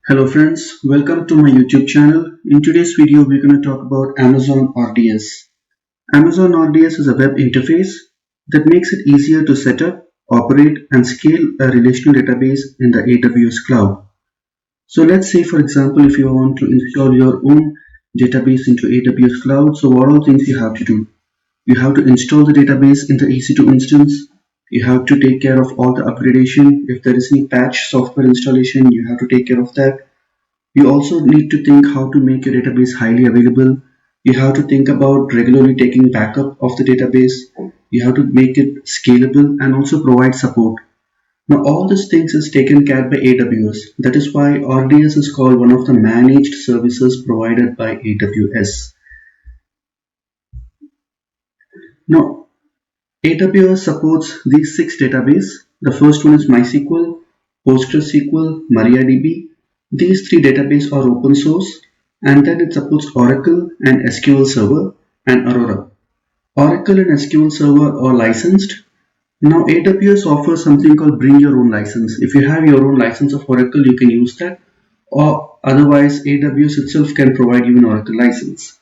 Hello friends, welcome to my YouTube channel. In today's video, we're going to talk about Amazon RDS. Amazon RDS is a web interface that makes it easier to set up, operate, and scale a relational database in the AWS cloud. So let's say, for example, if you want to install your own database into AWS cloud, so what are things you have to do? You have to install the database in the EC2 instance. You have to take care of all the upgradation. If there is any patch software installation, you have to take care of that. You also need to think how to make your database highly available. You have to think about regularly taking backup of the database. You have to make it scalable and also provide support. Now all these things is taken care by AWS. That is why RDS is called one of the managed services provided by AWS. Now AWS supports these 6 databases. The first one is MySQL, PostgreSQL, MariaDB. These 3 databases are open source, and then it supports Oracle and SQL Server and Aurora. Oracle and SQL Server are licensed. Now AWS offers something called bring your own license. If you have your own license of Oracle, you can use that, or otherwise AWS itself can provide you an Oracle license.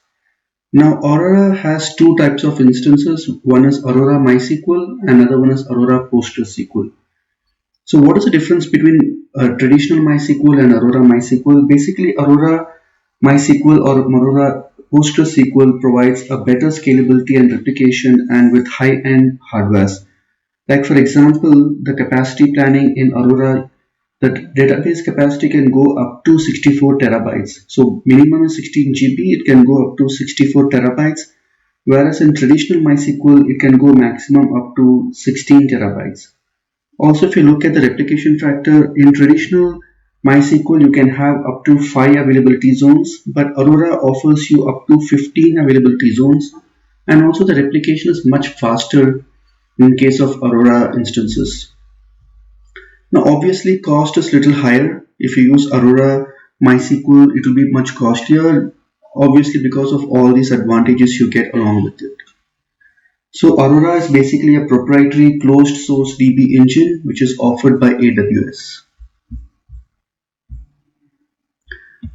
Now Aurora has 2 types of instances. One is Aurora MySQL, another one is Aurora PostgreSQL. So what is the difference between traditional MySQL and Aurora MySQL? Basically, Aurora MySQL or Aurora PostgreSQL provides a better scalability and replication and with high-end hardwares. Like for example, the capacity planning in Aurora, the database capacity can go up to 64 terabytes. So minimum is 16 GB, it can go up to 64 terabytes. Whereas in traditional MySQL, it can go maximum up to 16 terabytes. Also, if you look at the replication factor, in traditional MySQL, you can have up to 5 availability zones, but Aurora offers you up to 15 availability zones, and also the replication is much faster in case of Aurora instances. Now, obviously, cost is little higher. If you use Aurora MySQL, it will be much costlier, obviously because of all these advantages you get along with it. So Aurora is basically a proprietary closed source DB engine which is offered by AWS.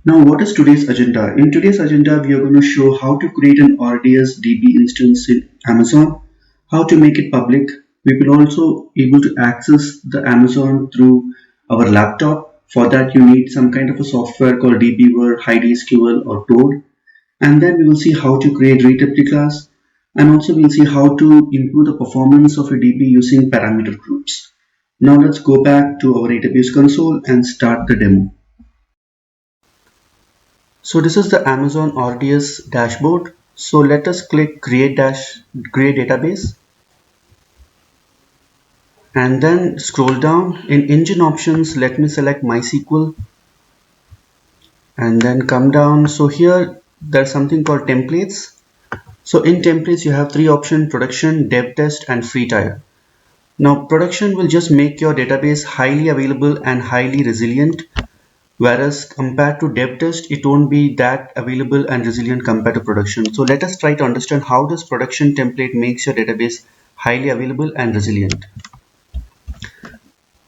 Now what is today's agenda? In today's agenda we are going to show how to create an RDS DB instance in Amazon, how to make it public. We will also able to access the Amazon through our laptop. For that you need some kind of a software called dbeaver, HighDSQL or Toad. And then we will see how to create read replicas. And also we'll see how to improve the performance of a DB using parameter groups. Now let's go back to our AWS console and start the demo. So this is the Amazon RDS dashboard. So let us click create database. And then scroll down. In engine options, let me select MySQL. And then come down. So here there's something called templates. So in templates you have 3 options: production, dev test and free tier. Now production will just make your database highly available and highly resilient, whereas compared to dev test it won't be that available and resilient compared to production. So let us try to understand how this production template makes your database highly available and resilient.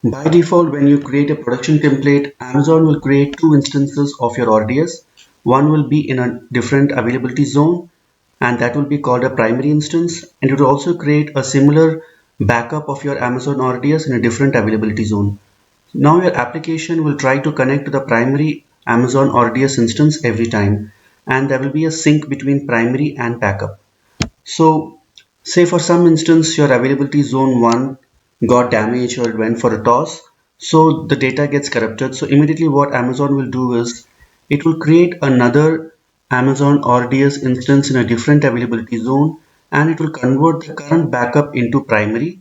By default, when you create a production template, Amazon will create 2 instances of your RDS. One will be in a different availability zone, and that will be called a primary instance, and it will also create a similar backup of your Amazon RDS in a different availability zone. Now your application will try to connect to the primary Amazon RDS instance every time, and there will be a sync between primary and backup. So say for some instance your availability zone 1 got damaged or it went for a toss, so the data gets corrupted. So immediately what Amazon will do is it will create another Amazon RDS instance in a different availability zone, and it will convert the current backup into primary,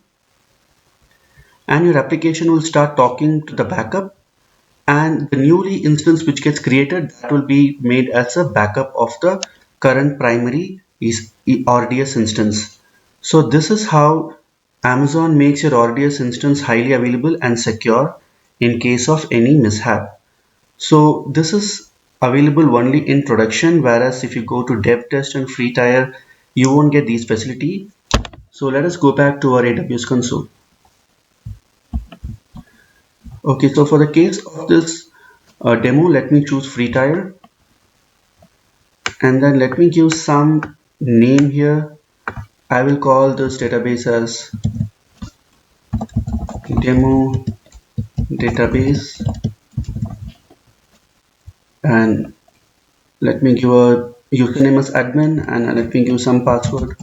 and your application will start talking to the backup, and the newly instance which gets created, that will be made as a backup of the current primary RDS instance. So this is how Amazon makes your RDS instance highly available and secure in case of any mishap. So this is available only in production, whereas if you go to dev test and free tier, you won't get these facility. So let us go back to our AWS console. Okay, so for the case of this a demo. Let me choose free tire, and then let me give some name here. I will call this database as demo database, and let me give a username as admin, and let me give some password.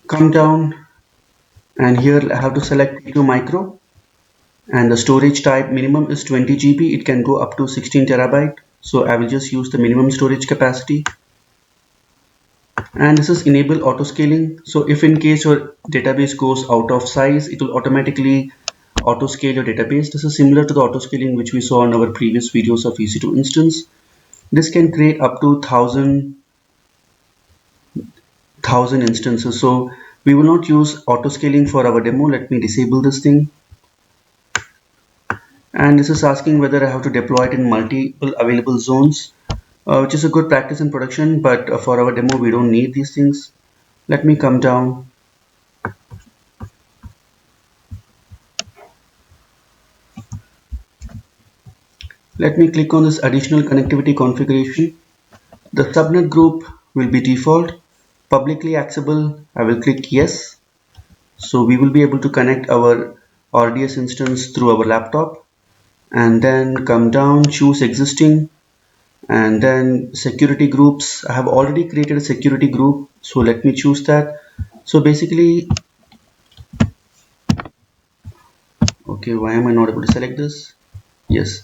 Come down, and here I have to select P2 micro, and the storage type minimum is 20 GB. It can go up to 16 terabyte. So I will just use the minimum storage capacity. And this is enable auto scaling. So if in case your database goes out of size, it will automatically auto scale your database. This is similar to the auto scaling which we saw in our previous videos of EC2 instance. This can create up to 1000 instances. So we will not use auto scaling for our demo. Let me disable this thing. And this is asking whether I have to deploy it in multiple available zones, which is a good practice in production, but for our demo we don't need these things. Let me come down. Let me click on this additional connectivity configuration. The subnet group will be default. Publicly accessible, I will click yes. So we will be able to connect our RDS instance through our laptop, and then come down, choose existing, and then security groups. I have already created a security group, so let me choose that. So basically, okay, why am I not able to select this? Yes,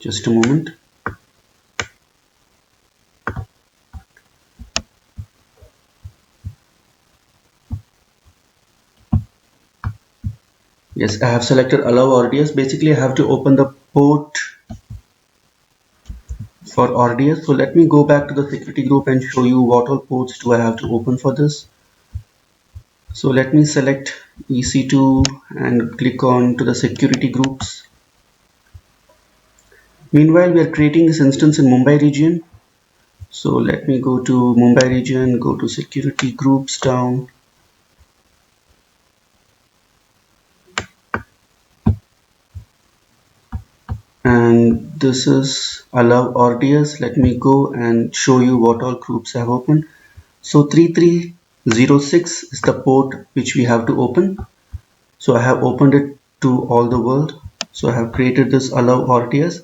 just a moment. Yes, I have selected allow RDS. Basically, I have to open the port for RDS. So let me go back to the security group and show you what all ports do I have to open for this. So let me select EC2 and click on to the security groups. Meanwhile, we are creating this instance in Mumbai region. So let me go to Mumbai region, go to security groups down. And this is allow RDS. Let me go and show you what all groups I have opened. So 3306 is the port which we have to open. So I have opened it to all the world. So I have created this allow RDS.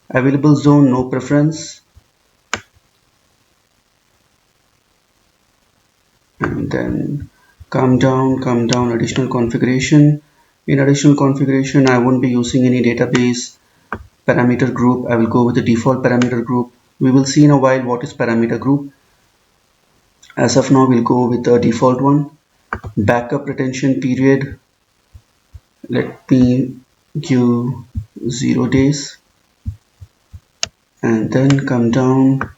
Available zone, no preference. And then come down, additional configuration. In additional configuration, I won't be using any database parameter group. I will go with the default parameter group. We will see in a while what is parameter group. As of now, we'll go with the default one. Backup retention period, let me give 0 days, and then come down.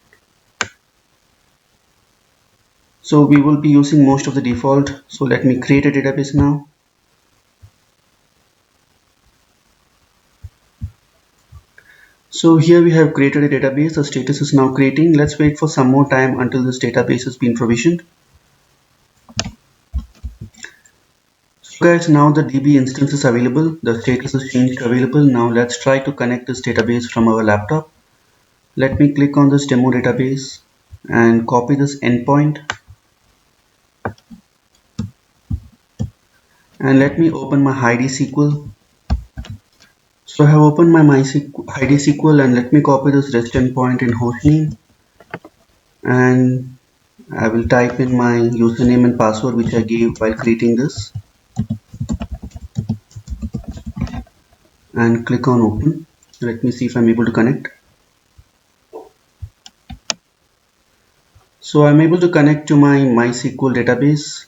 So we will be using most of the default. So let me create a database now. So here we have created a database. The status is now creating. Let's wait for some more time until this database has been provisioned. So guys, now the DB instance is available. The status is changed to available. Now let's try to connect this database from our laptop. Let me click on this demo database and copy this endpoint. And let me open my ID SQL. So I have opened my ID SQL, and let me copy this REST endpoint in hostname, and I will type in my username and password which I gave while creating this, and click on open. Let me see if I'm able to connect. So I'm able to connect to my MySQL database.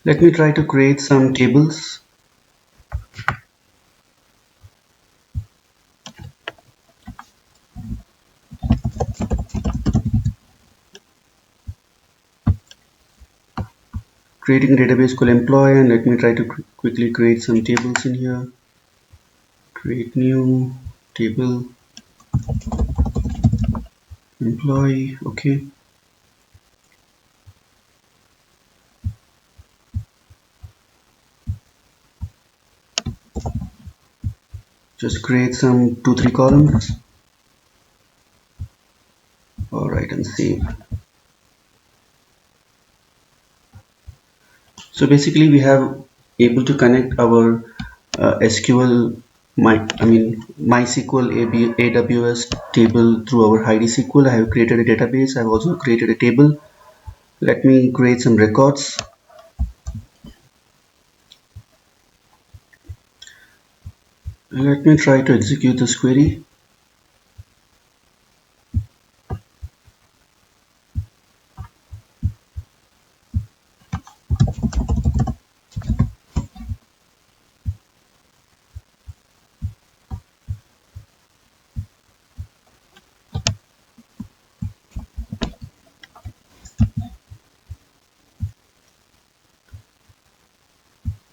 Let me try to create some tables. creating a database called employee, and let me try to quickly create some tables in here. Create new table employee. Okay, just create some 2-3 columns. All right, and save. So basically we have able to connect our SQL MySQL AWS table through our Heidi SQL. I have created a database. I have also created a table. Let me create some records. Let me try to execute this query.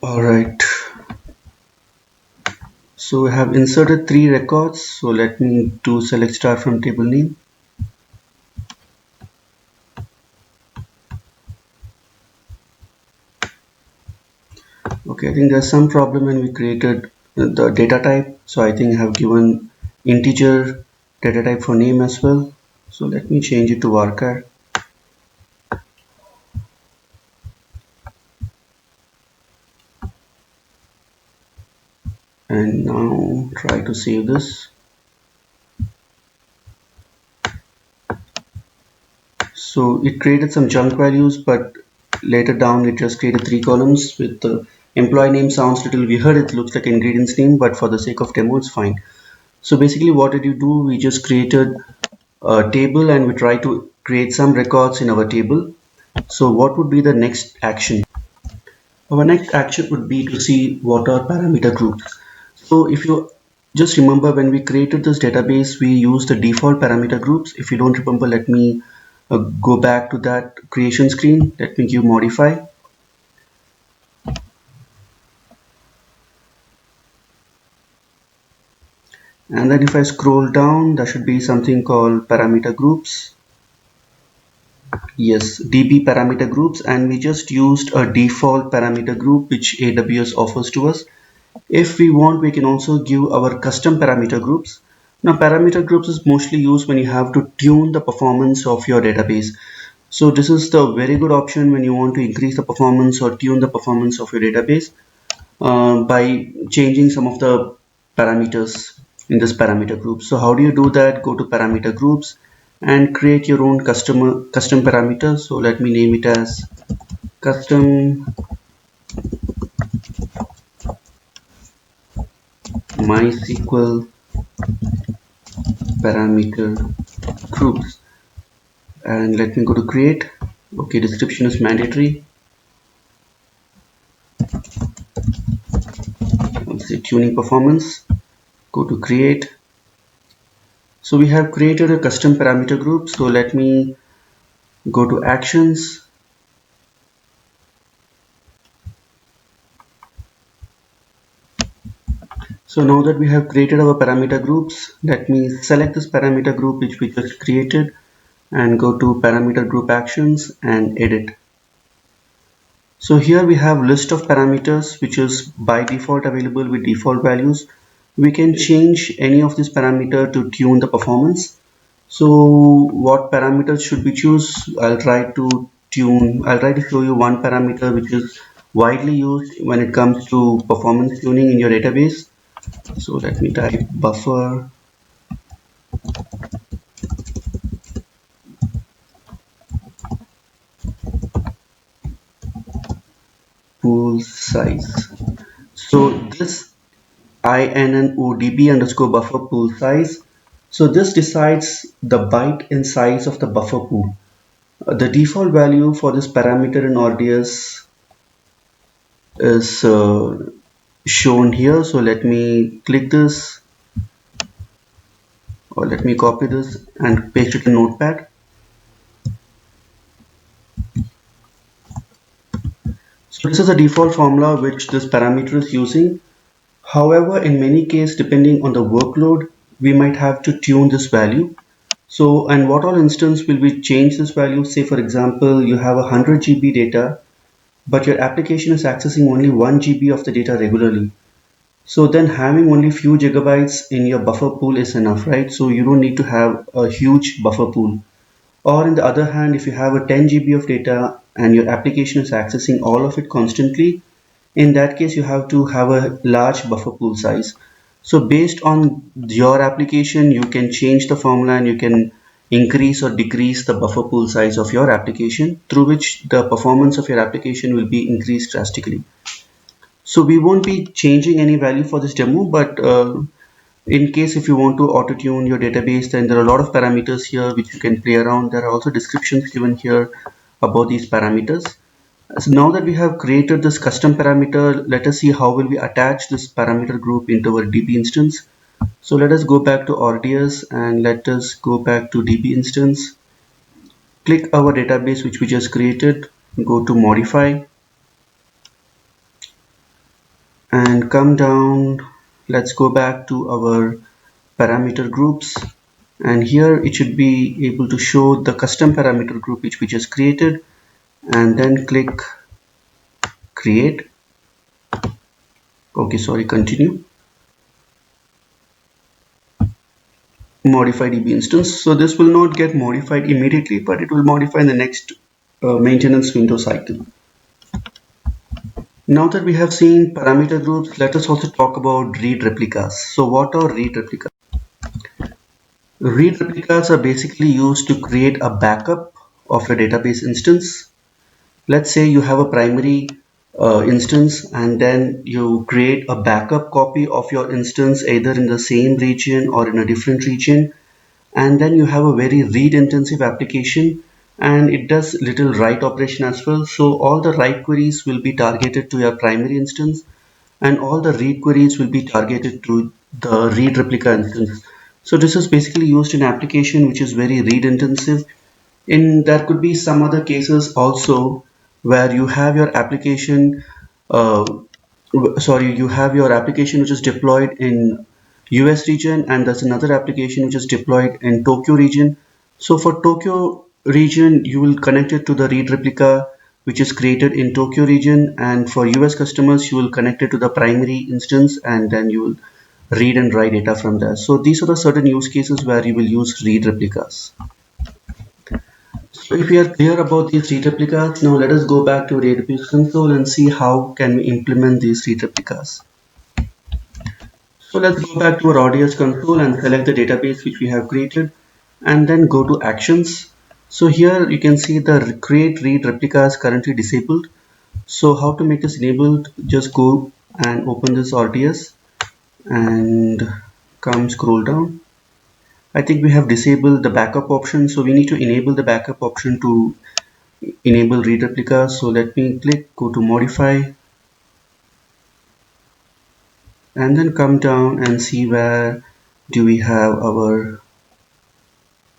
All right. So I have inserted 3 records. So let me do select star from table name. Okay, I think there's some problem when we created the data type. So I think I have given integer data type for name as well. So let me change it to varchar. And now try to save this. So it created some junk values, but later down it just created 3 columns with the employee name. Sounds little weird. It looks like ingredients name, but for the sake of demo it's fine. So basically what did you do? We just created a table and we try to create some records in our table. So what would be the next action? Our next action would be to see what are parameter groups. So if you just remember, when we created this database, we used the default parameter groups. If you don't remember, let me go back to that creation screen. Let me give modify. And then if I scroll down, there should be something called parameter groups. Yes, DB parameter groups, and we just used a default parameter group which AWS offers to us. If we want, we can also give our custom parameter groups. Now, parameter groups is mostly used when you have to tune the performance of your database. So this is the very good option when you want to increase the performance or tune the performance of your database by changing some of the parameters in this parameter group. So how do you do that? Go to parameter groups and create your own custom parameter. So let me name it as custom MySQL parameter groups, and let me go to create. Okay, description is mandatory. Let's say tuning performance. Go to create. So we have created a custom parameter group. So let me go to actions. So now that we have created our parameter groups, let me select this parameter group which we just created and go to parameter group actions and edit. So here we have list of parameters which is by default available with default values. We can change any of this parameter to tune the performance. So what parameters should we choose? I'll try to show you one parameter which is widely used when it comes to performance tuning in your database. So let me type buffer pool size. So this INNODB underscore buffer pool size. So this decides the byte in size of the buffer pool. The default value for this parameter in RDS is shown here. So let me click this, or let me copy this and paste it in Notepad. So this is a default formula which this parameter is using. However, in many cases, depending on the workload, we might have to tune this value. So, and what all instance will we change this value? Say for example, you have 100 GB data, but your application is accessing only 1 GB of the data regularly. So then having only few gigabytes in your buffer pool is enough, right? So you don't need to have a huge buffer pool. Or in the other hand, if you have a 10 GB of data and your application is accessing all of it constantly, in that case you have to have a large buffer pool size. So based on your application, you can change the formula and you can increase or decrease the buffer pool size of your application, through which the performance of your application will be increased drastically. So we won't be changing any value for this demo, but in case if you want to auto tune your database, then there are a lot of parameters here which you can play around. There are also descriptions given here about these parameters. So now that we have created this custom parameter, let us see how will we attach this parameter group into our DB instance. So let us go back to RDS and let us go back to DB instance. Click our database which we just created, go to modify and come down. Let's go back to our parameter groups, and here it should be able to show the custom parameter group which we just created, and then click create. Okay, sorry, continue. Modify DB instance. So this will not get modified immediately, but it will modify in the next maintenance window cycle. Now that we have seen parameter groups, let us also talk about read replicas. So what are read replicas? Read replicas are basically used to create a backup of a database instance. Let's say you have a primary instance and then you create a backup copy of your instance either in the same region or in a different region, and then you have a very read intensive application and it does little write operation as well. So all the write queries will be targeted to your primary instance and all the read queries will be targeted to the read replica instance. So this is basically used in application which is very read intensive. In there could be some other cases also where you have your application uh, you have your application which is deployed in US region and there's another application which is deployed in Tokyo region. So for Tokyo region you will connect it to the read replica which is created in Tokyo region, and for US customers you will connect it to the primary instance and then you will read and write data from there. So these are the certain use cases where you will use read replicas. So if we are clear about these read replicas, now let us go back to database console and see how can we implement these read replicas. So let's go back to our RDS console and select the database which we have created and then go to actions. So here you can see the create read replica is currently disabled. So how to make this enabled? Just go and open this RDS and come scroll down. I think we have disabled the backup option, so we need to enable the backup option to enable read replica. So let me click, go to modify and then come down and see where do we have our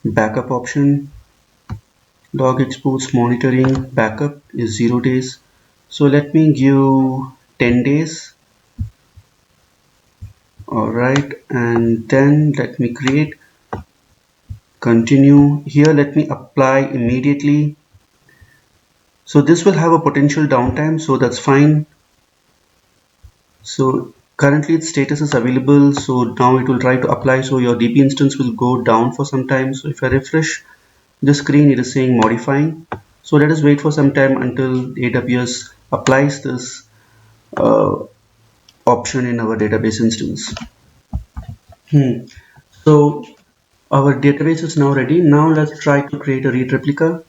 backup option. Log exports monitoring backup is 0 days. So let me give 10 days. Alright, and then let me create, continue. Here let me apply immediately. So this will have a potential downtime, so that's fine. So currently its status is available, so now it will try to apply, so your DB instance will go down for some time. So if I refresh the screen, it is saying modifying. So let us wait for some time until AWS applies this option in our database instance. So our database is now ready. Now let's try to create a read replica.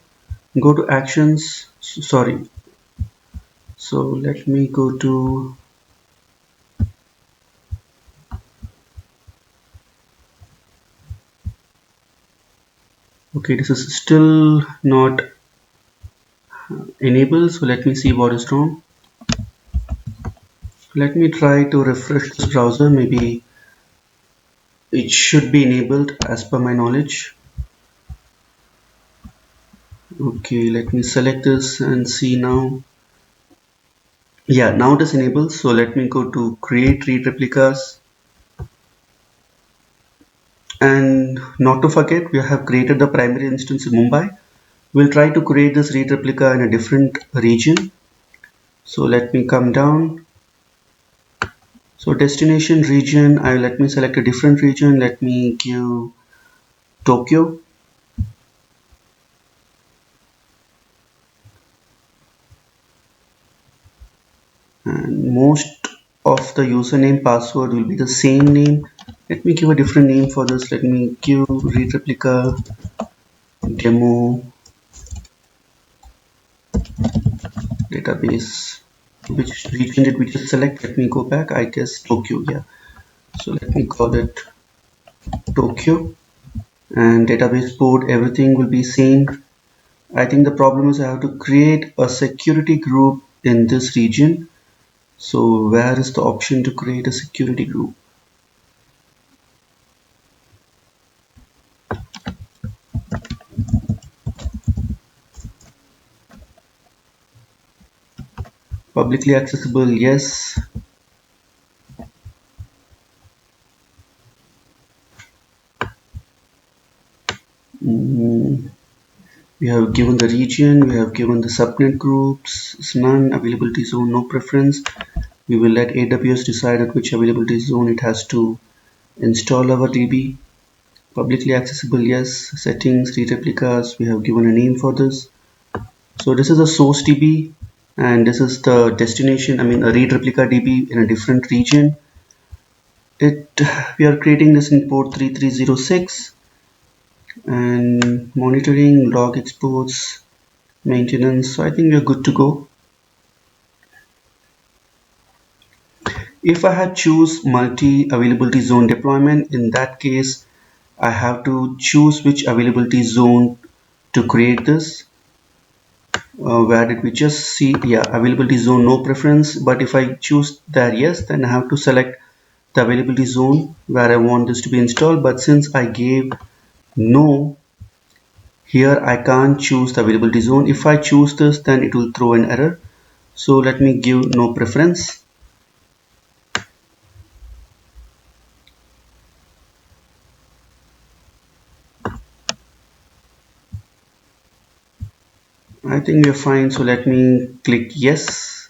Go to actions, sorry. So let me go to okay, this is still not enabled, so let me see what is wrong. Let me try to refresh this browser. Maybe it should be enabled as per my knowledge. Okay, let me select this and see now. Yeah, now it is enabled. So let me go to create read replicas, and not to forget, we have created the primary instance in Mumbai. We'll try to create this read replica in a different region. So let me come down. So destination region, let me select a different region. Let me give Tokyo. And most of the username password will be the same name. Let me give a different name for this. Let me give read replica demo database. Which region did we just select? Let me go back. I guess Tokyo. Yeah. So let me call it Tokyo, and database port, everything will be same. I think the problem is I have to create a security group in this region. So where is the option to create a security group? Publicly accessible, yes. Mm, we have given the region, we have given the subnet groups, it's none, availability zone, no preference. We will let AWS decide at which availability zone it has to install our DB. Publicly accessible, yes. Settings, read replicas, we have given a name for this. So this is a source DB, and this is the destination, I mean a read replica DB in a different region. We are creating this in port 3306, and monitoring, log exports, maintenance. So I think we are good to go. If I had choose multi availability zone deployment, in that case I have to choose which availability zone to create this. Where did we just see? Yeah, availability zone, no preference. But if I choose that yes, then I have to select the availability zone where I want this to be installed. But since I gave no here, I can't choose the availability zone. If I choose this, then it will throw an error. So let me give no preference. I think we're fine. So let me click yes.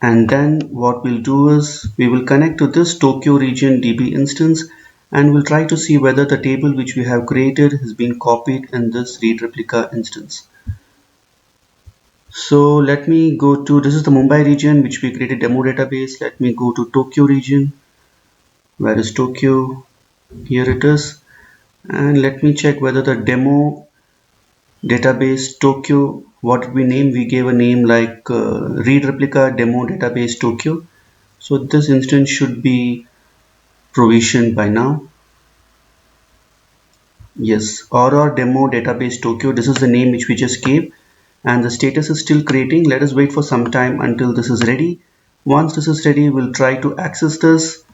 And then what we'll do is we will connect to this Tokyo region DB instance, and we'll try to see whether the table which we have created has been copied in this read replica instance. So let me go to, this is the Mumbai region which we created demo database. Let me go to Tokyo region. Where is Tokyo? Here it is. And let me check whether the demo database Tokyo, what did we name? We gave a name like read replica demo database Tokyo. So this instance should be provisioned by now. Yes, Aurora demo database Tokyo. This is the name which we just gave, and the status is still creating. Let us wait for some time until this is ready. Once this is ready, we'll try to access this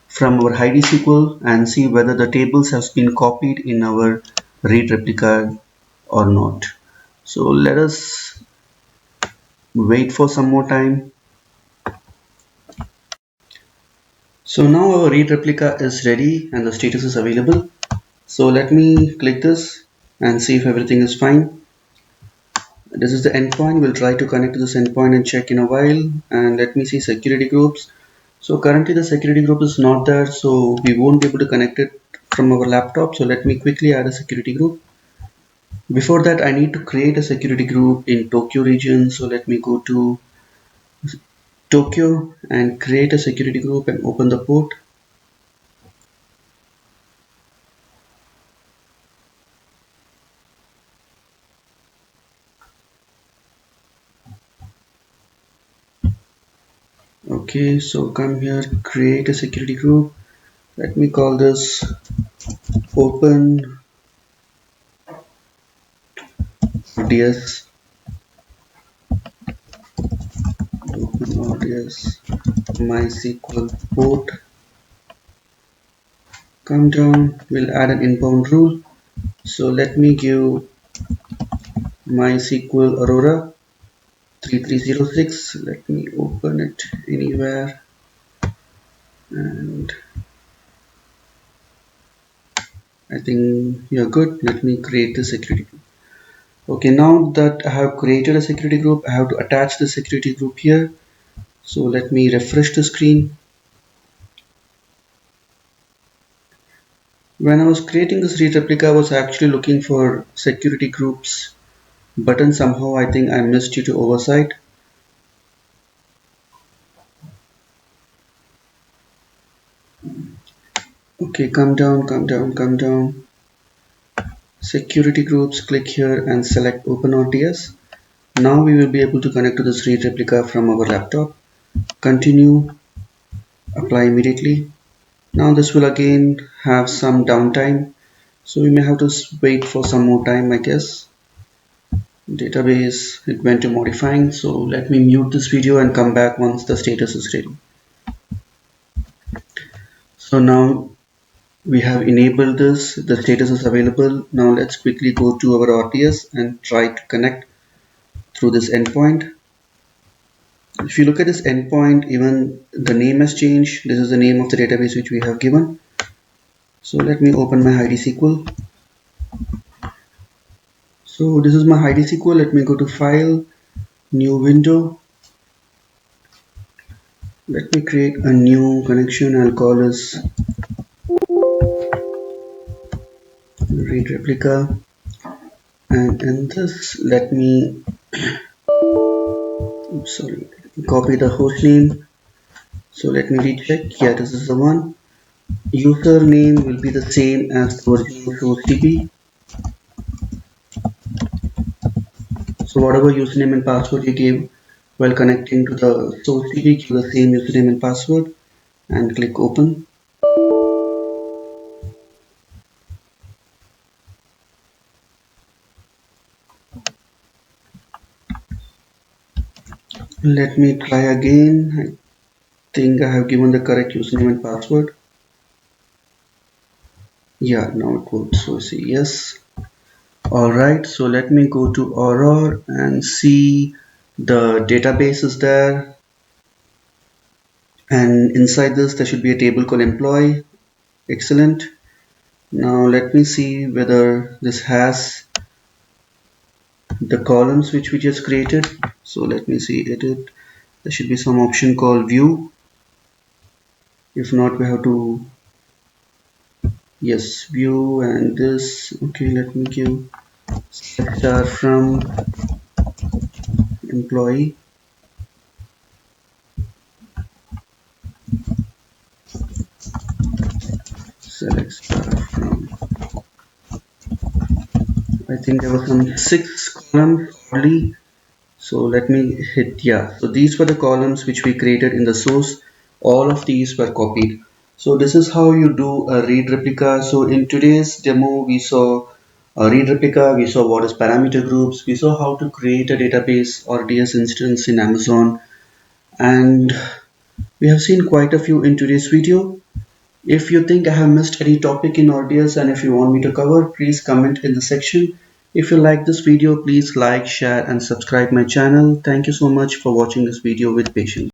from our Heidi SQL and see whether the tables has been copied in our read replica or not. So let us wait for some more time. So now our read replica is ready and the status is available. So let me click this and see if everything is fine. This is the endpoint. We'll try to connect to this endpoint and check in a while. And let me see security groups. So currently the security group is not there, so we won't be able to connect it from our laptop. So let me quickly add a security group. Before that, I need to create a security group in Tokyo region. So let me go to Tokyo and create a security group and open the port. Okay, so come here, create a security group. Let me call this open ODS, open ODS MySQL port. Come down, we'll add an inbound rule. So let me give MySQL Aurora 3306. Let me open it anywhere, and I think you're good. Let me create the security group. Okay, now that I have created a security group, I have to attach the security group here. So let me refresh the screen. When I was creating this read replica, I was actually looking for security groups button. Somehow I think I missed due to oversight. Okay, come down, come down, come down. Security groups, click here and select Open RTS. Now we will be able to connect to this read replica from our laptop. Continue, apply immediately. Now this will again have some downtime, so we may have to wait for some more time, I guess. Database, it went to modifying, so let me mute this video and come back once the status is ready. So now we have enabled this, the status is available. Now let's quickly go to our RTS and try to connect through this endpoint. If you look at this endpoint, even the name has changed. This is the name of the database which we have given. So let me open my HeiDi SQL. So this is my HeiDi SQL. Let me go to File, New Window. Let me create a new connection. I'll call this read replica, and in this let me copy the host name. So let me recheck. Yeah, this is the one. Username will be the same as the original source DB. So whatever username and password you gave while connecting to the source DB, give the same username and password and click open. Let me try again. I think I have given the correct username and password. Yeah, now it works. So say yes. Alright, so let me go to Aurora and see the database is there, and inside this there should be a table called employee. Excellent. Now let me see whether this has the columns which we just created. So let me see, edit. There should be some option called view. If not, we have to, yes, view, and this. Okay, let me give star from employee. Select star from. I think there were some 6 columns only. So let me hit, yeah. So these were the columns which we created in the source. All of these were copied. So this is how you do a read replica. So in today's demo, we saw a read replica, we saw what is parameter groups, we saw how to create a database or DS instance in Amazon, and we have seen quite a few in today's video. If you think I have missed any topic in RDS and if you want me to cover, please comment in the section. If you like this video, please like, share and subscribe my channel. Thank you so much for watching this video with patience.